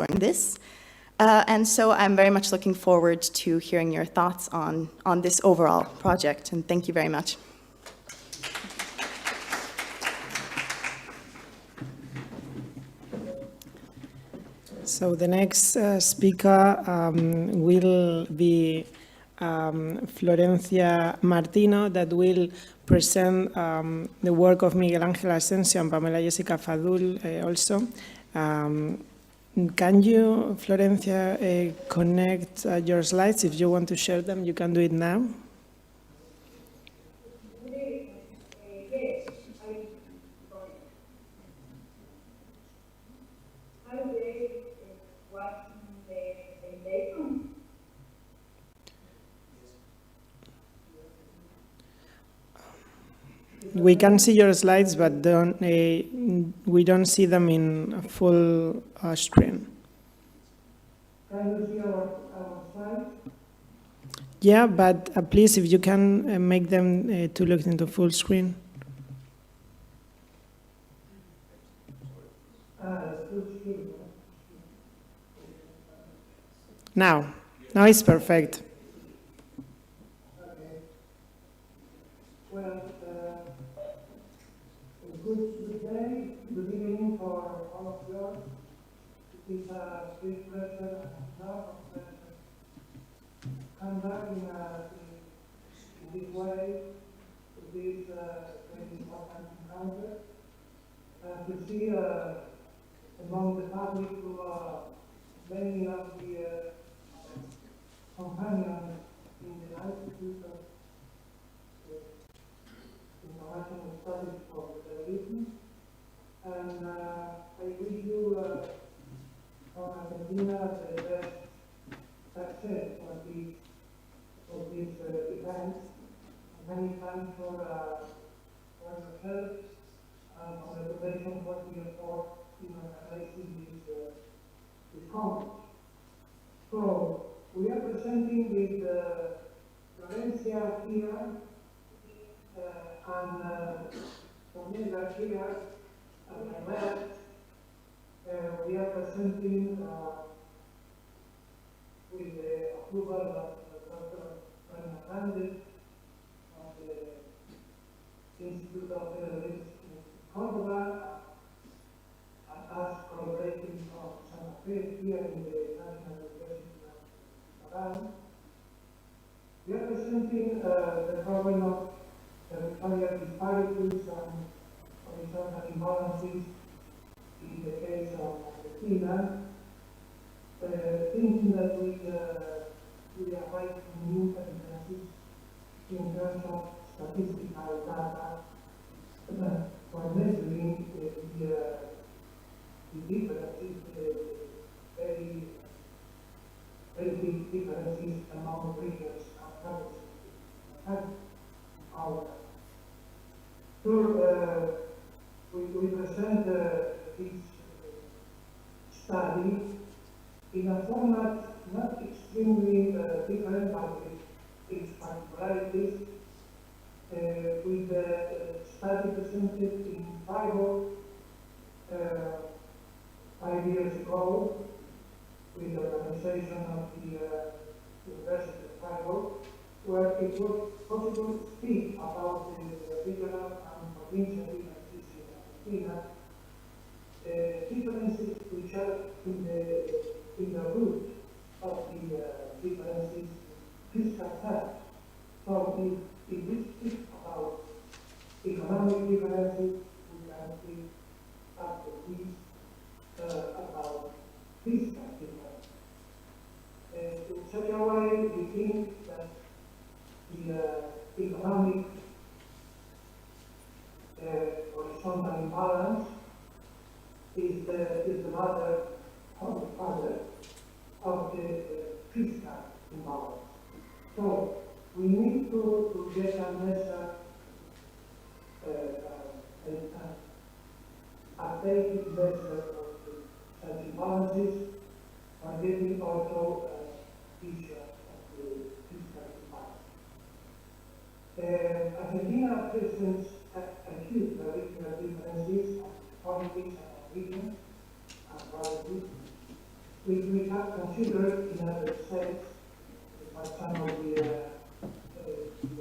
exploring this. And so I'm very much looking forward to hearing your thoughts on this overall project, and thank you very much. So the next speaker will be Florencia Martino, that will present the work of Miguel Ángel Asensio and Pamela Jesica Fadul also. Can you, Florencia, connect your slides? If you want to share them, you can do it now. We can see your slides, but we don't see them in full screen. Can you see our slides? Yeah, but please, if you can make them to look into full screen. Full screen. Now it's perfect. Okay. Well, good day, good evening for all of you. It is a great pleasure and honor to come back in this way to this very important encounter, to see among the public who many of the companions in the Institute of International Studies for Federalism, and I wish you from Argentina the best success for this event. Many thanks for your help and for the preparation for the effort in organizing this conference. So we are presenting with Florencia here and Pamela here at my left. We are presenting with the approval of Dr. Hernandez of the Institute of Federalism in Córdoba, and us collaborating from Santa Fe here in the National University of Fadul. We are presenting the problem of territorial disparities and horizontal imbalances in the case of Argentina, thinking that we arrive to new evidences in terms of statistical data for measuring the differences, very big differences among regions and provinces. So we present this study in a format not extremely different, but with its particularities, with the study presented in Bilbao 5 years ago with the organization of the University of Bilbao, where it was possible to speak about the regional and provincial differences in Argentina, differences which are in the root of the differences in fiscal terms. So if we speak about economic differences, we can speak after this about fiscal differences. In such a way, we think that the economic horizontal imbalance is the mother or the father of the fiscal imbalance. So we need to get a measure, a basic measure of such imbalances, and getting also a picture of the fiscal imbalance. Argentina presents acute regional differences of politics and region and policies, We have considered in other states, for example, the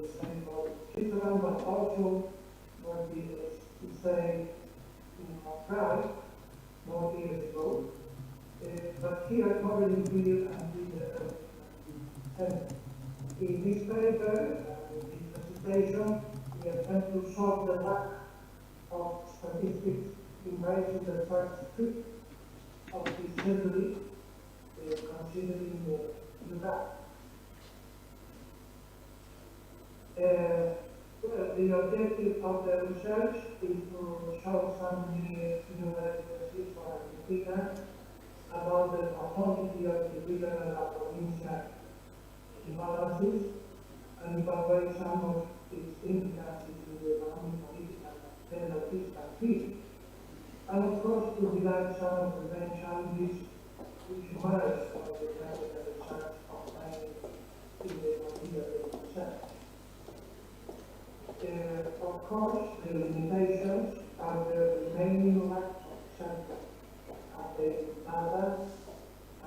same of Switzerland, but also what we say in Australia more years ago. But here, probably we in this paper, in this presentation, we attempt to solve the lack of statistics embracing the first fifth of this century, considering the gap. The objective of the research is to show some universities for Argentina about the profundity of the regional and provincial imbalances and evaluate some of its implications in the economic, political, and federal fiscal field. And of course, to highlight some of the main challenges which emerge from the practical research obtained in the material research. Of course, the limitations are the remaining lack of central updated data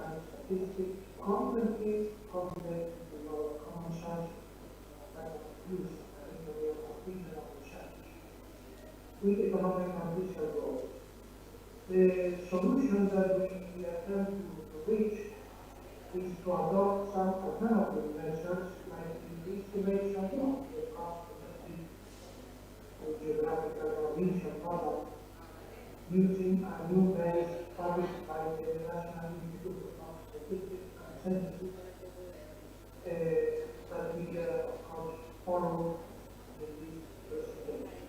and statistics completely correlate with our common sense that use of regional research with economic and fiscal goals. The solution that we attempt to reach is to adopt some alternative measures like the estimation of the cost of geographical provincial model using a new base published by the National Institute of Statistics and Census that we, of course, follow in this presentation.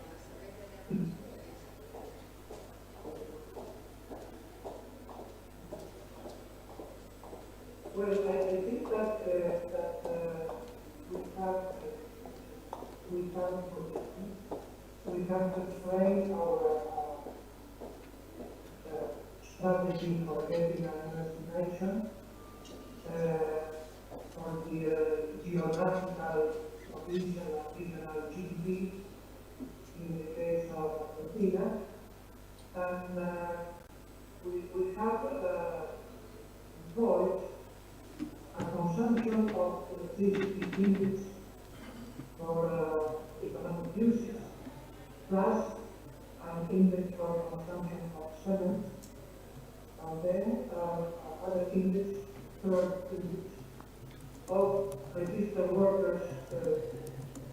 Well, I think that we have to train our strategy for getting an estimation for the geographical, provincial, and regional GDP in the case of Argentina, and we have employed a consumption of electricity index for economic uses, plus an index for consumption of cement, and then other index, third index, of registered workers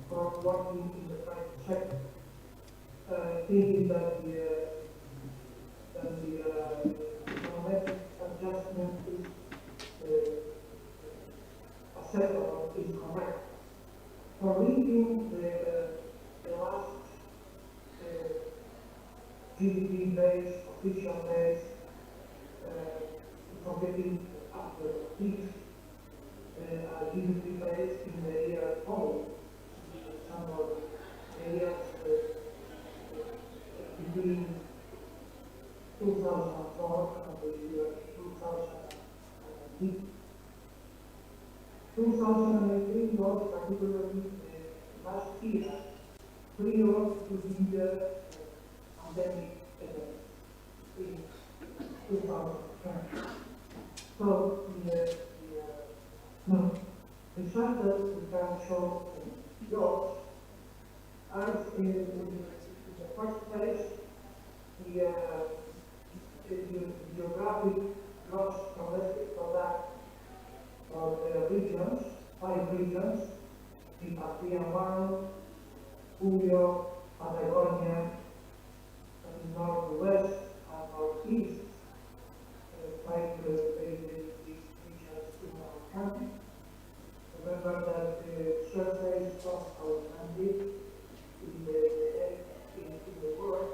for working in the private sector, thinking that the economic adjustment is acceptable, is correct. For linking the last GDP base, official base, for getting after peak GDP base in the year following, some of the years between 2004 and the year 2018. 2018 was particularly the last year prior to the pandemic event in 2010. So the result that we can show in yours as in the first place the geographic gross domestic product for the regions, 5 regions, the Patrian One, Julio, Patagonia, northwest and northeast, 5 very big regions in our country. Remember that the surface of our country in the world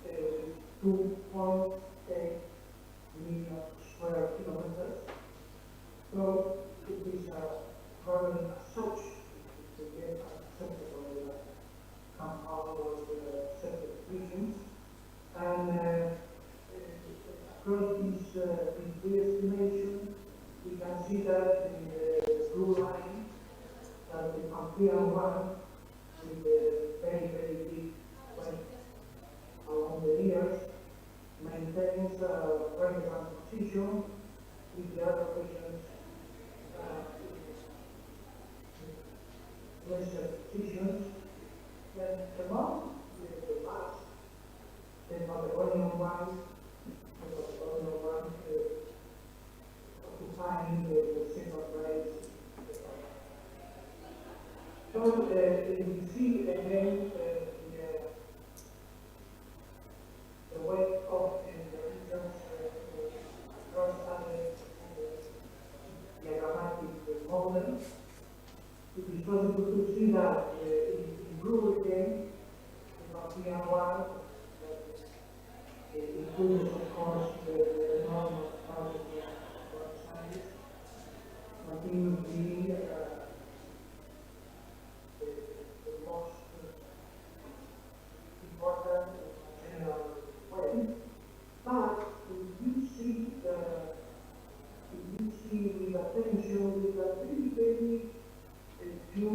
is 2.8 million square kilometers. So it is a problem as such to get acceptable compound of separate regions. And across this estimation, we can see that the blue line, that the Pampean one, with the very, very big weight along the years, maintains relevant position if the other questions lesser positions, then among the last, the Patagonian one, occupying the second place. So you see again the weight of the regions across other diagrammatic models. It is possible to see that in blue again, the European one, includes of course the normal part of one side, continues being the most important general way. But if you see with attention, with a very few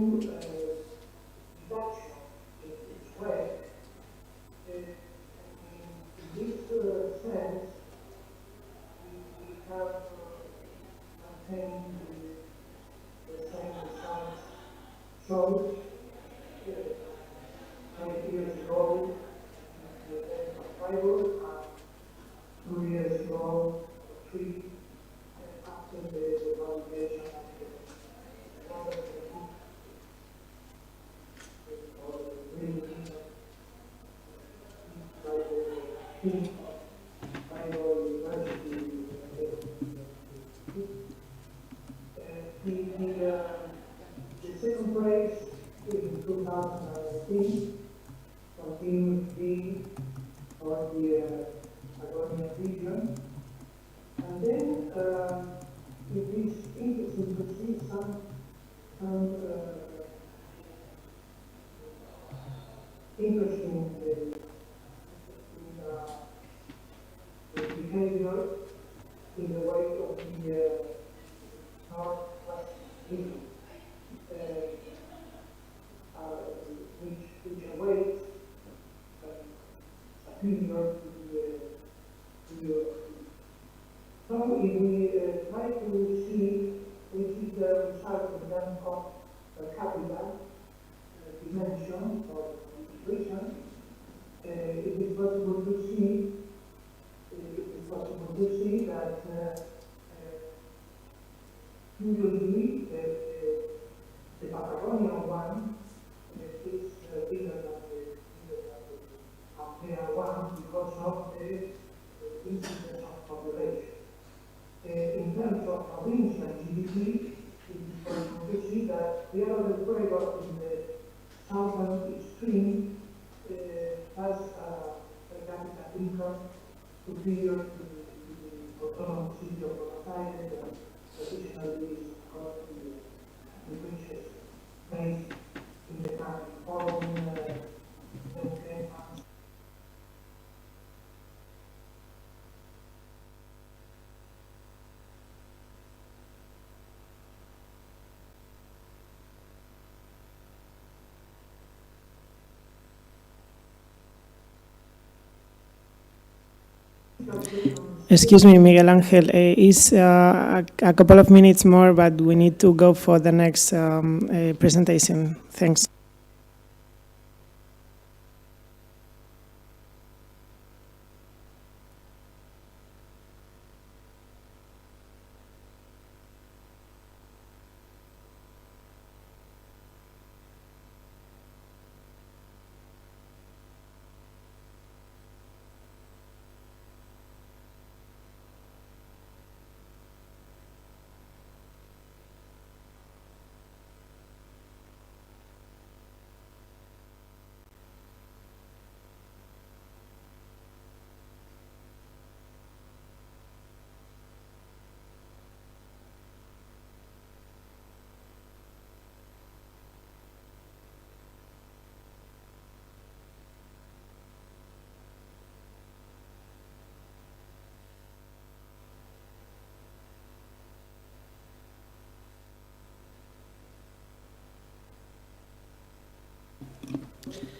deduction in its way, in this sense, we have maintained the same results. So, 20 years ago, the Bible, 2 years ago, 3, after the validation of the the second place in 2018 continues being for the Patagonian region. And then it is interesting to see some interesting the behavior in the way of the northwest region, which awaits superior to the So if we try to see which is the result of that per capita dimension or distribution, it is possible to see that usually the Patagonian one is bigger than the Alpea one because of the incidence of population. In terms of provincial GDP, it is possible to see that the other equator in the southern extreme has a per capita income superior to the autonomous city of Buenos Aires, and traditionally is of course the richest place in the country. Excuse me, Miguel Ángel, is a couple of minutes more, but we need to go for the next presentation. Thanks.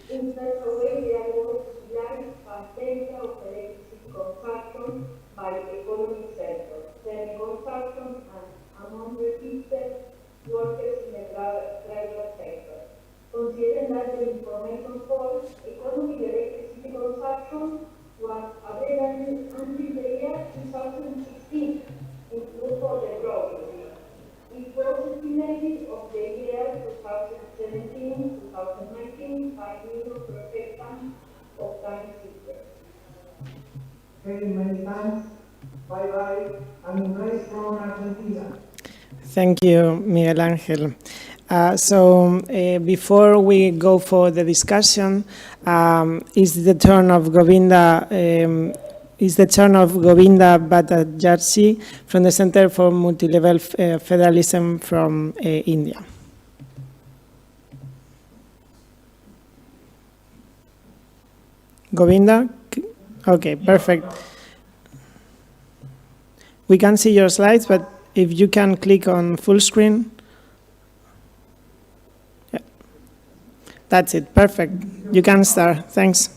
In such a way, they are more like a center of electricity consumption by economic services. workers in the private sector. Considering that the information for economic electricity consumption was available until the year 2016, including for the province. It was estimated of the year 2017-2019 5 million per of time system. Okay, many thanks. Bye-bye. And nice from Argentina. Thank you, Miguel Ángel. Before we go for the discussion, is the turn of Govinda Bhattacharjee from the Center for Multilevel Federalism from India. Govinda? Okay, perfect. We can see your slides, but if you can click on full screen. Yeah. That's it, perfect. You can start, thanks.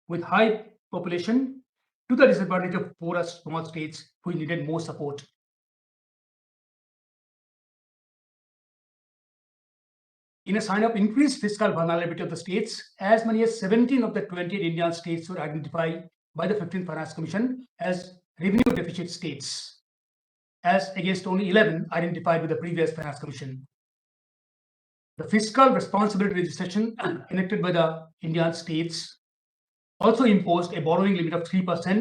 with high population to the disadvantage of poorer small states who needed more support. In a sign of increased fiscal vulnerability of the states, as many as 17 of the 20 Indian states were identified by the 15th Finance Commission as revenue deficit states, as against only 11 identified with the previous Finance Commission. The fiscal responsibility legislation enacted by the Indian states also imposed a borrowing limit of 3%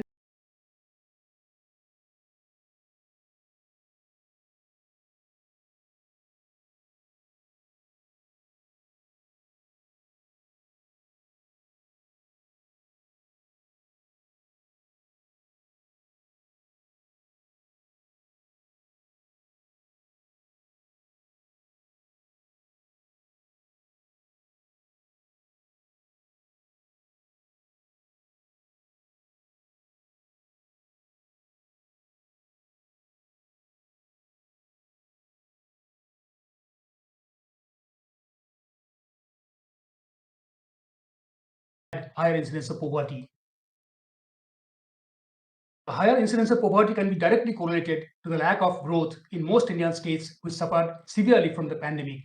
higher incidence of poverty. The higher incidence of poverty can be directly correlated to the lack of growth in most Indian states which suffered severely from the pandemic.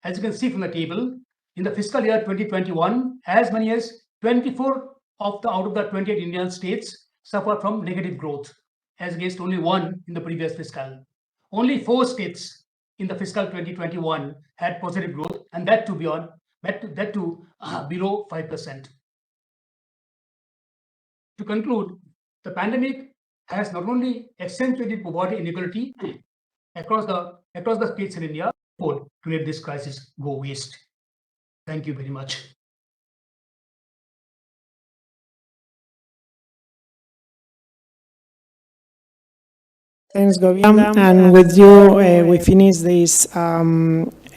As you can see from the table, in the fiscal year 2021, as many as 24 out of the 28 Indian states suffered from negative growth, as against only 1 in the previous fiscal. Only 4 states in the fiscal 2021 had positive growth, and that too below 5%. To conclude, the pandemic has not only accentuated poverty inequality across the states in India, but to let this crisis go waste. Thank you very much. Thanks, Govinda. And with you, we finish this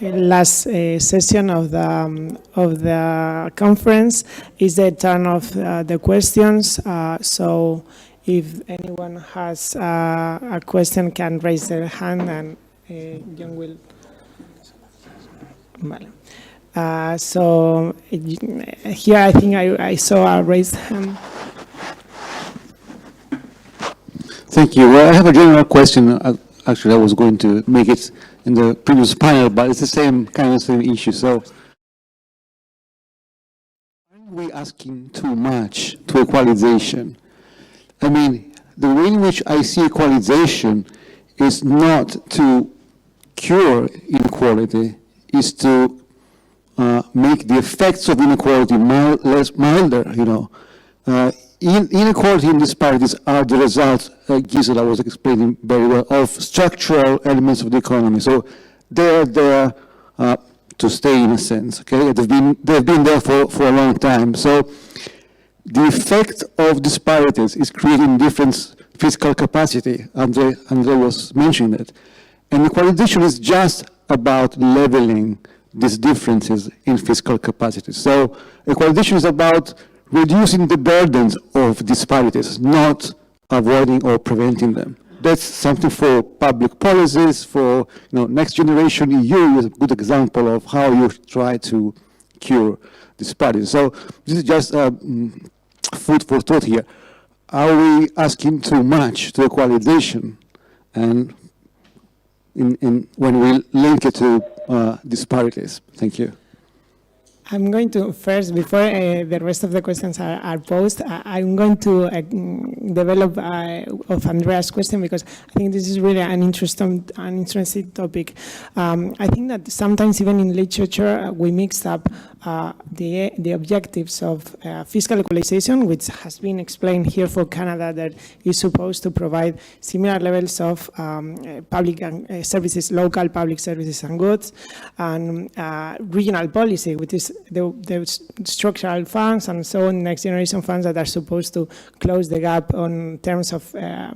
last session of the conference. Is the turn of the questions. So if anyone has a question, can raise their hand, and John will. Vale. So here I think I saw a raised hand. Thank you. Well, I have a general question. Actually, I was going to make it in the previous panel, but it's the same issue. So, are we asking too much to equalization? I mean, the way in which I see equalization is not to cure inequality, is to make the effects of inequality milder, you know. Inequality and disparities are the result, Gisela was explaining very well, of structural elements of the economy. So they're there to stay, in a sense. Okay, they've been there for a long time. So the effect of disparities is creating different fiscal capacity. Andre was mentioning it, and equalization is just about leveling these differences in fiscal capacity. So equalization is about reducing the burdens of disparities, not avoiding or preventing them. That's something for public policies, for next generation. EU is a good example of how you try to cure disparities. So this is just food for thought here. Are we asking too much to equalization, and when we link it to disparities? Thank you. I'm going to first, before the rest of the questions are posed, I'm going to develop of Andrea's question, because I think this is really an interesting topic. I think that sometimes even in literature we mix up the objectives of fiscal equalization, which has been explained here for Canada, that is supposed to provide similar levels of public services, local public services and goods, and regional policy, which is the structural funds and so on, next generation funds that are supposed to close the gap on terms of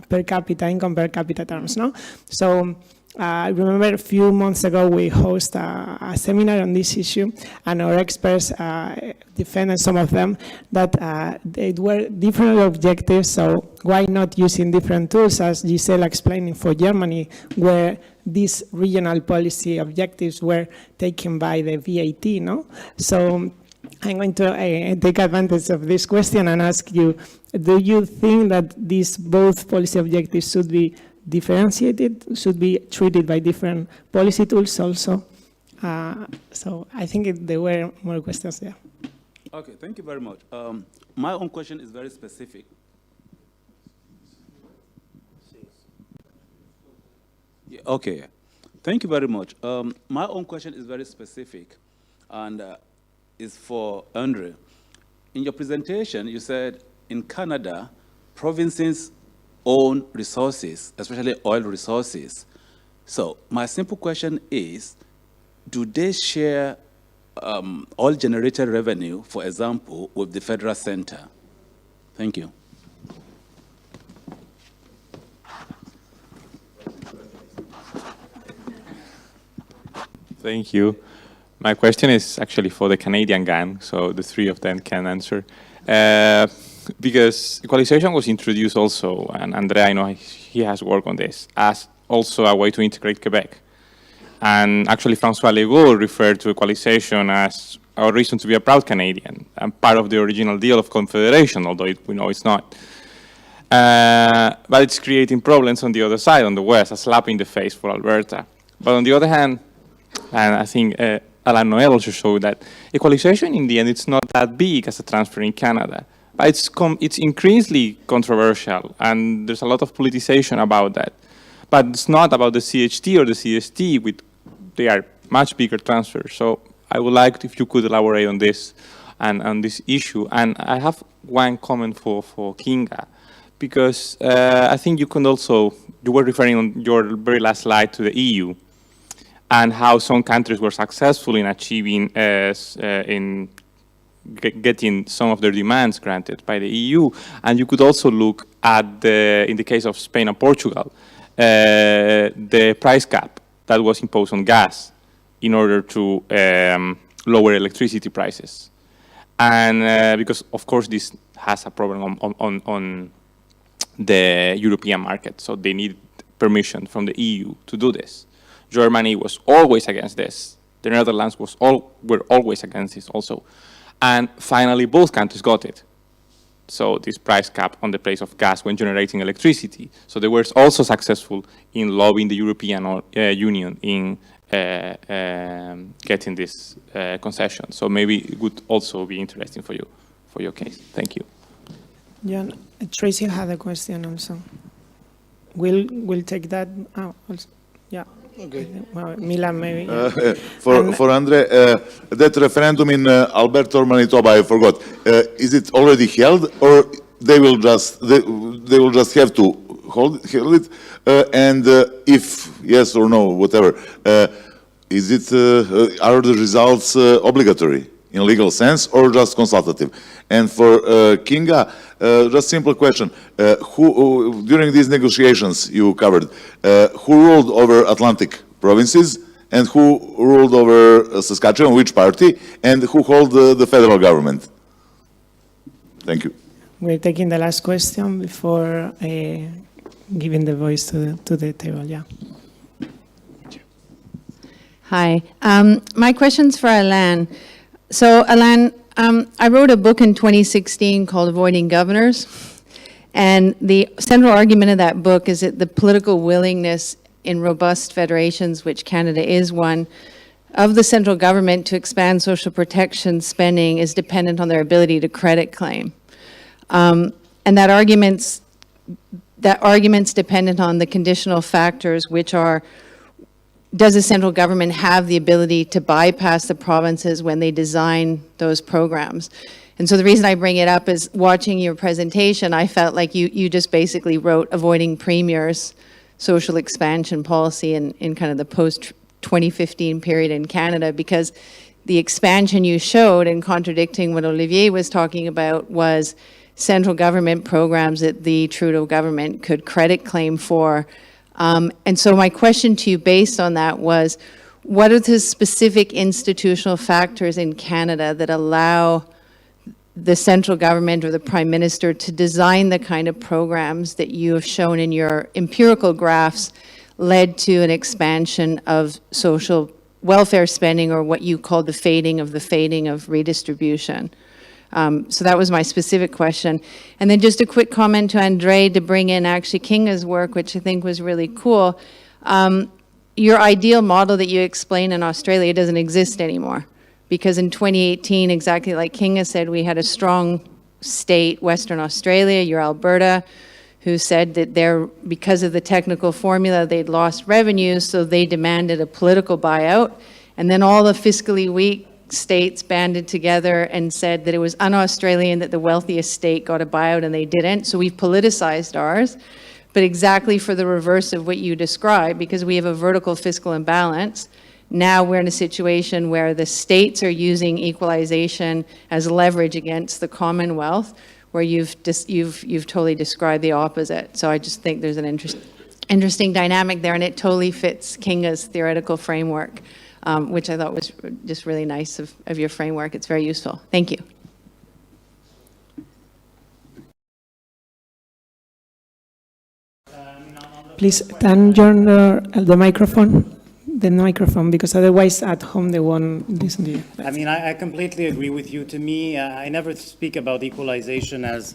per capita income, per capita terms. No, so. I remember a few months ago we hosted a seminar on this issue, and our experts defended some of them that they were different objectives, so why not using different tools, as Gisela explained for Germany, where these regional policy objectives were taken by the VAT, no? So I'm going to take advantage of this question and ask you, do you think that these both policy objectives should be differentiated, should be treated by different policy tools also? So I think there were more questions there. Okay, thank you very much. My own question is very specific. Yeah, okay, thank you very much. My own question is very specific, and is for Andre. In your presentation, you said in Canada, provinces own resources, especially oil resources. So my simple question is, do they share oil-generated revenue, for example, with the federal center? Thank you. Thank you. My question is actually for the Canadian gang, so the three of them can answer. Because equalization was introduced also, and Andrea, I know he has worked on this, as also a way to integrate Quebec. And actually, François Legault referred to equalization as our reason to be a proud Canadian and part of the original deal of confederation, although we know it's not. But it's creating problems on the other side, on the west, a slap in the face for Alberta. But on the other hand, and I think Alain Noel also showed that equalization in the end, it's not that big as a transfer in Canada. But it's increasingly controversial, and there's a lot of politicization about that. But it's not about the CHT or the CST, they are much bigger transfers. So I would like if you could elaborate on this and on this issue. And I have one comment for Kinga, because I think you were referring on your very last slide to the EU and how some countries were successful in achieving, getting some of their demands granted by the EU. And you could also look at, in the case of Spain and Portugal, the price cap that was imposed on gas in order to lower electricity prices. And because, of course, this has a problem on the European market, so they need permission from the EU to do this. Germany was always against this. The Netherlands were always against this also. And finally, both countries got it. So this price cap on the price of gas when generating electricity. So they were also successful in lobbying the European Union in getting this concession. So maybe it would also be interesting for you, for your case. Thank you. John, Tracy had a question also. We'll take that. Oh, also. Yeah. Okay. Well, Milan, maybe. For Andre, that referendum in Alberta or Manitoba, I forgot. Is it already held, or they will just have to hold it? And if yes or no, whatever, is it are the results obligatory in legal sense or just consultative? And for Kinga, just simple question: who during these negotiations you covered, who ruled over Atlantic provinces and who ruled over Saskatchewan? Which party? And who held the federal government? Thank you. We're taking the last question before giving the voice to the table. Yeah. Hi. My question's for Alain. So, Alain, I wrote a book in 2016 called Avoiding Governors, and the central argument of that book is that the political willingness in robust federations, which Canada is one, of the central government to expand social protection spending is dependent on their ability to credit claim. And that argument's dependent on the conditional factors, which are, does the central government have the ability to bypass the provinces when they design those programs? And so the reason I bring it up is watching your presentation, I felt like you just basically wrote avoiding premiers social expansion policy in kind of the post-2015 period in Canada, because the expansion you showed, in contradicting what Olivier was talking about, was central government programs that the Trudeau government could credit claim for. And so my question to you based on that was, what are the specific institutional factors in Canada that allow the central government or the Prime Minister to design the kind of programs that you have shown in your empirical graphs led to an expansion of social welfare spending, or what you called the fading of redistribution? So that was my specific question. And then just a quick comment to Andre to bring in actually Kinga's work, which I think was really cool. Your ideal model that you explain in Australia doesn't exist anymore, because in 2018, exactly like Kinga said, we had a strong state, Western Australia, your Alberta, who said that because of the technical formula, they'd lost revenues, so they demanded a political buyout. And then all the fiscally weak states banded together and said that it was un-Australian that the wealthiest state got a buyout and they didn't. So we've politicized ours, but exactly for the reverse of what you described, because we have a vertical fiscal imbalance. Now we're in a situation where the states are using equalization as leverage against the Commonwealth, where you've totally described the opposite. So I just think there's an interesting dynamic there, and it totally fits Kinga's theoretical framework, which I thought was just really nice of your framework. It's very useful. Thank you. Please turn the microphone the microphone, because otherwise at home they won't listen to you. I mean, I completely agree with you. To me, I never speak about equalization as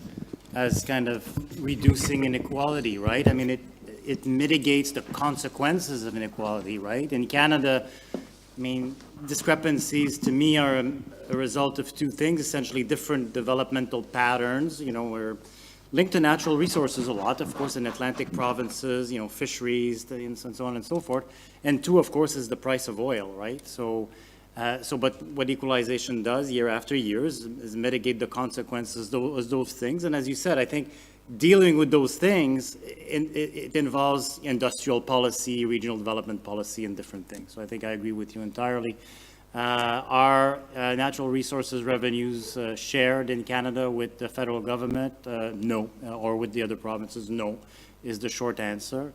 kind of reducing inequality, right? I mean, it mitigates the consequences of inequality, right? In Canada, I mean, discrepancies to me are a result of two things, essentially different developmental patterns. You know, we're linked to natural resources a lot, of course, in Atlantic provinces, you know, fisheries, and so on and so forth. And two, of course, is the price of oil, right? So, but what equalization does year after year is mitigate the consequences of those things. And as you said, I think dealing with those things, it involves industrial policy, regional development policy, and different things. So I think I agree with you entirely. Are natural resources revenues shared in Canada with the federal government? No. Or with the other provinces? No, is the short answer.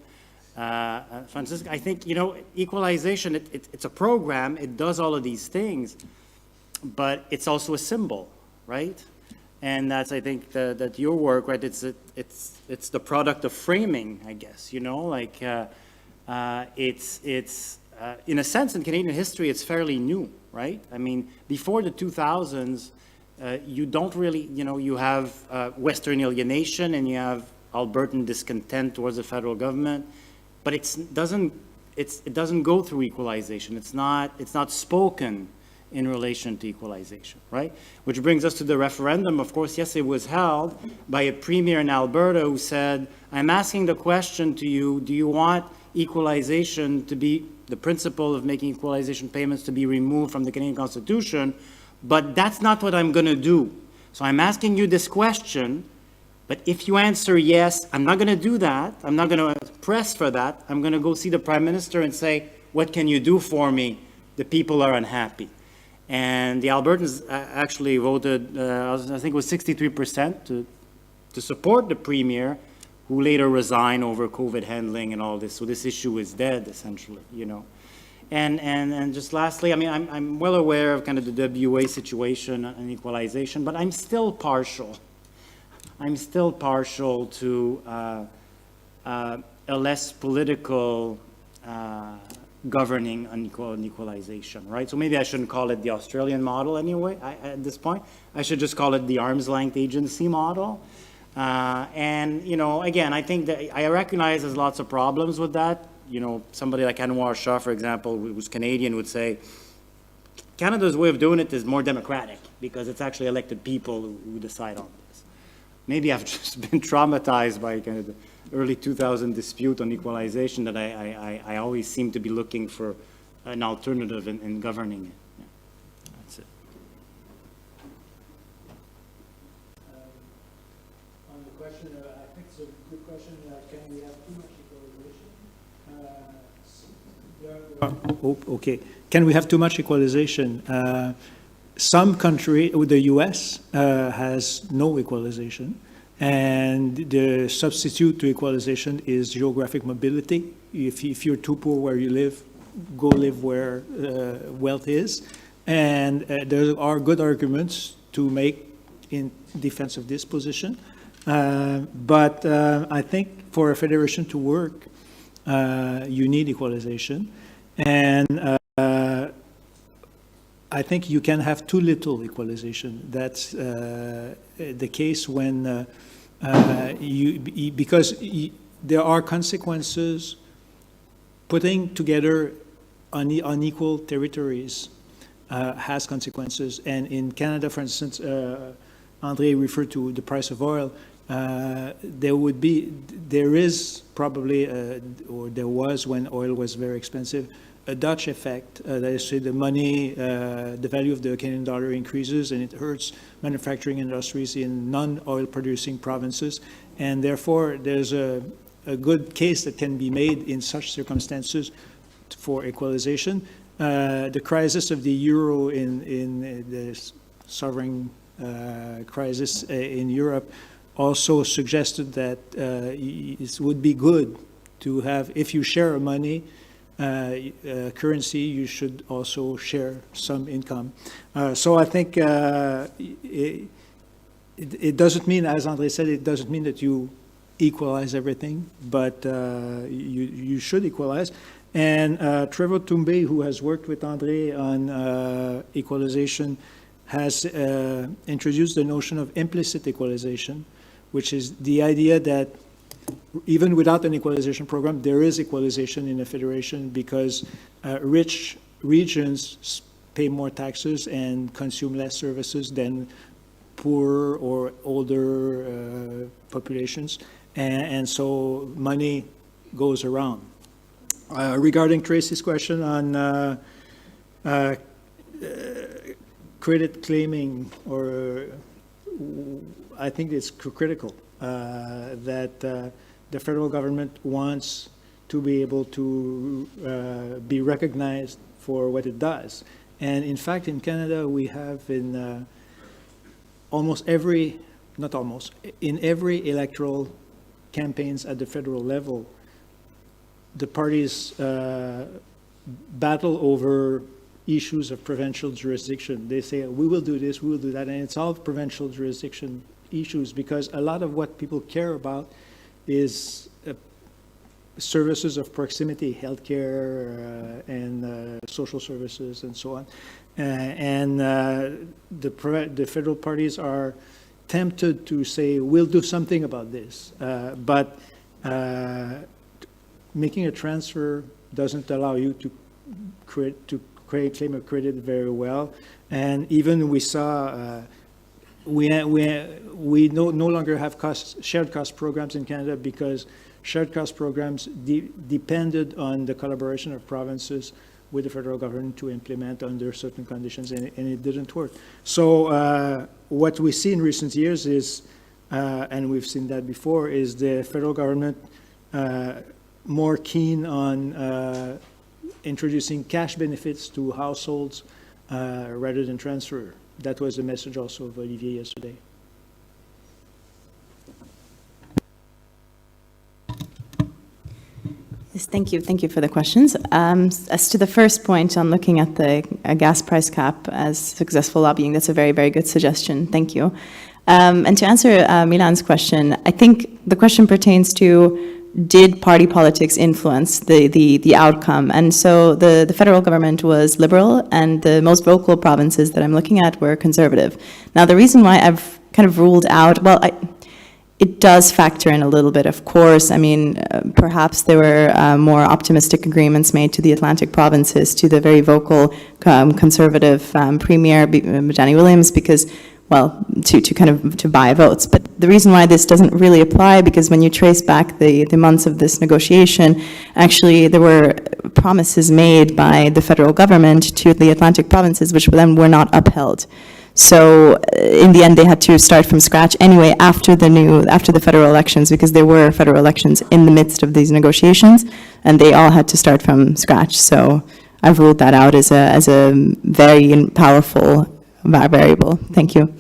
Francisco, I think, you know, equalization, it's a program, it does all of these things, but it's also a symbol, right? And that's, I think, that your work, right, it's the product of framing, I guess, you know, like in a sense, in Canadian history, it's fairly new, right? I mean, before the 2000s, you don't really, you know, you have Western alienation and you have Albertan discontent towards the federal government, but it doesn't go through equalization. It's not spoken in relation to equalization, right? Which brings us to the referendum. Of course, yes, it was held by a premier in Alberta who said, I'm asking the question to you, do you want equalization to be, the principle of making equalization payments to be removed from the Canadian Constitution, but that's not what I'm going to do. So I'm asking you this question, but if you answer yes, I'm not going to do that. I'm not going to press for that. I'm going to go see the Prime Minister and say, what can you do for me? The people are unhappy. And the Albertans actually voted, I think it was 63% to support the Premier, who later resigned over COVID handling and all this. So this issue is dead, essentially, you know. And just lastly, I mean, I'm well aware of kind of the WA situation and equalization, but I'm still partial. I'm still partial to a less political governing on equalization, right? So maybe I shouldn't call it the Australian model anyway, at this point. I should just call it the arm's length agency model. And, you know, again, I think that I recognize there's lots of problems with that. You know, somebody like Anwar Shah, for example, who's Canadian, would say, Canada's way of doing it is more democratic because it's actually elected people who decide on this. Maybe I've just been traumatized by kind of the early 2000 dispute on equalization that I always seem to be looking for an alternative in governing it. Yeah. That's it. On the question, I think it's a good question, can we have too much equalization? Okay. Can we have too much equalization? Some country, the US, has no equalization. And the substitute to equalization is geographic mobility. If you're too poor where you live, go live where wealth is. And there are good arguments to make in defense of this position. But I think for a federation to work, you need equalization. And I think you can have too little equalization. That's the case when because there are consequences. Putting together unequal territories has consequences. And in Canada, for instance, André referred to the price of oil. There is probably, or there was when oil was very expensive, a Dutch effect. That is, the money, the value of the Canadian dollar increases, and it hurts manufacturing industries in non-oil producing provinces. And therefore, there's a good case that can be made in such circumstances for equalization. The crisis of the euro in the sovereign crisis in Europe also suggested that it would be good to have, if you share money, currency, you should also share some income. So I think it doesn't mean, as André said, it doesn't mean that you equalize everything, but you you should equalize. And Trevor Tumbe, who has worked with André on equalization, has introduced the notion of implicit equalization, which is the idea that even without an equalization program, there is equalization in a federation because rich regions pay more taxes and consume less services than poor or older populations. And so money goes around. Regarding Tracy's question on credit claiming, or I think it's critical that the federal government wants to be able to be recognized for what it does. And in fact, in Canada, we have in almost every, not almost, in every electoral campaigns at the federal level, the parties battle over issues of provincial jurisdiction. They say, we will do this, we will do that, and it's all provincial jurisdiction issues because a lot of what people care about is services of proximity, healthcare and social services and so on. The federal parties are tempted to say, we'll do something about this, but making a transfer doesn't allow you to claim a credit very well. And even we saw, we no longer have shared cost programs in Canada because shared cost programs depended on the collaboration of provinces with the federal government to implement under certain conditions, and it didn't work. So what we see in recent years is, and we've seen that before, is the federal government more keen on introducing cash benefits to households rather than transfer. That was the message also of Olivier yesterday. Yes, thank you. Thank you for the questions. As to the first point on looking at the gas price cap as successful lobbying, that's a very, very good suggestion. Thank you. And to answer Milan's question, I think the question pertains to, did party politics influence the outcome? And so the federal government was liberal, and the most vocal provinces that I'm looking at were conservative. Now, the reason why I've kind of ruled out, well, it does factor in a little bit, of course. I mean, perhaps there were more optimistic agreements made to the Atlantic provinces, to the very vocal conservative Premier, Danny Williams, because, well, to buy votes. But the reason why this doesn't really apply, because when you trace back the months of this negotiation, actually there were promises made by the federal government to the Atlantic provinces, which then were not upheld. So in the end, they had to start from scratch anyway after the federal elections, because there were federal elections in the midst of these negotiations, and they all had to start from scratch. So I've ruled that out as a very powerful variable. Thank you.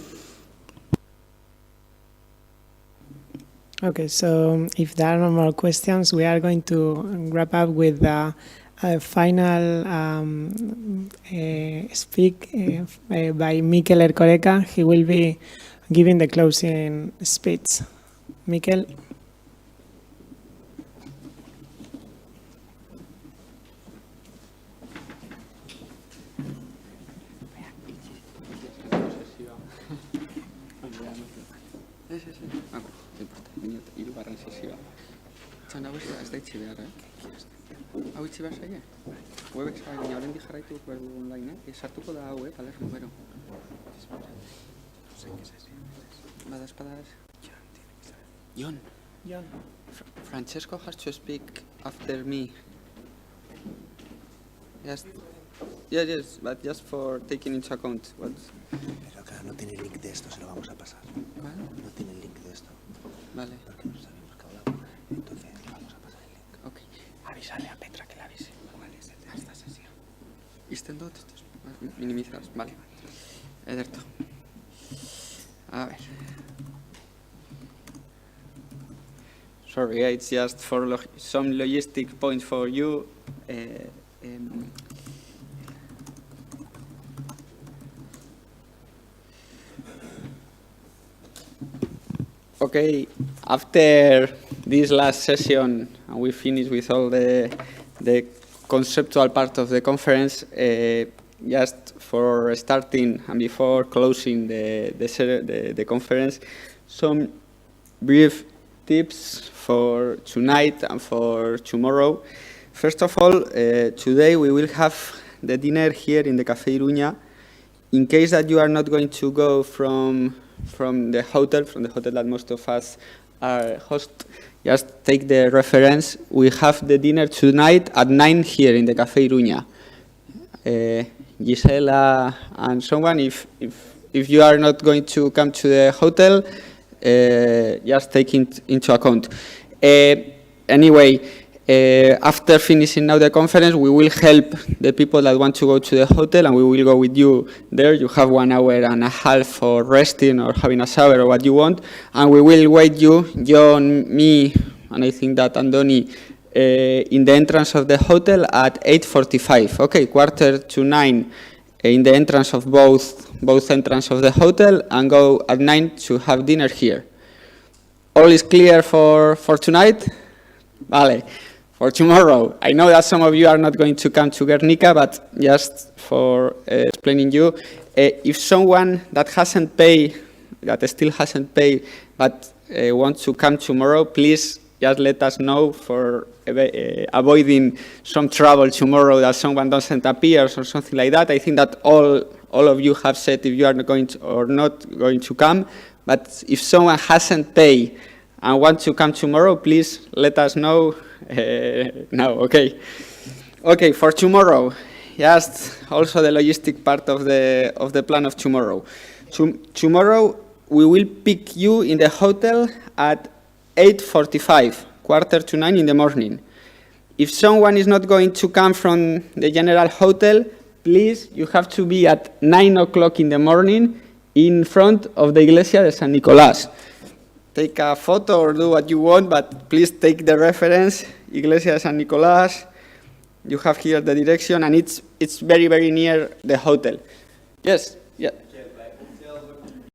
Okay, so if there are no more questions, we are going to wrap up with a final speak by Mikel Erkoreka. He will be giving the closing speech. Mikel. Hau itxi behar zaie? Webek zaila, baina horrein jarraitu behar dugu online, sartuko da hau, paler numero. Bada espadas? Jon. Francesco has to speak after me. Yes, but just for taking into account what... Pero claro, no tiene el link de esto, se lo vamos a pasar. ¿Vale? No tiene el link de esto. Vale. Porque no sabemos que hablaba. Entonces le vamos a pasar el link. Ok. Avísale a Petra que la avise. Vale, a esta sesión. Istendo, minimizas, vale. Ederto. A ver. Sorry, it's just for some logistic points for you. Okay, after this last session, and we finish with all the conceptual part of the conference. Just for starting and before closing the conference, some brief tips for tonight and for tomorrow. First of all, today we will have the dinner here in the Café Iruña. In case that you are not going to go from the hotel that most of us are host, just take the reference. We have the dinner tonight at 9 here in the Café Iruña. Gisela and someone, if you are not going to come to the hotel, just take it into account. Anyway, after finishing now the conference, we will help the people that want to go to the hotel, and we will go with you there. You have 1 hour and a half for resting or having a shower or what you want, and we will wait you, John, me, and I think that Andoni, in the entrance of the hotel at 8:45. Okay, 8:45 in the entrance of both entrances of the hotel, and go at 9 to have dinner here. All is clear for tonight? Vale. For tomorrow, I know that some of you are not going to come to Guernica, but just for explaining you, if someone that hasn't paid, that still hasn't paid, but wants to come tomorrow, please just let us know for avoiding some trouble tomorrow that someone doesn't appear or something like that. I think that all of you have said if you are not going to or not going to come, but if someone hasn't paid and wants to come tomorrow, please let us know. No, okay. Okay, for tomorrow, just also the logistic part of the plan of tomorrow. Tomorrow we will pick you in the hotel at 8:45, 8:45 in the morning. If someone is not going to come from the general hotel, please, you have to be at 9 o'clock in the morning in front of the Iglesia de San Nicolás. Take a photo or do what you want, but please take the reference, Iglesia de San Nicolás. You have here the direction, and it's very, very near the hotel. Yes? Yeah.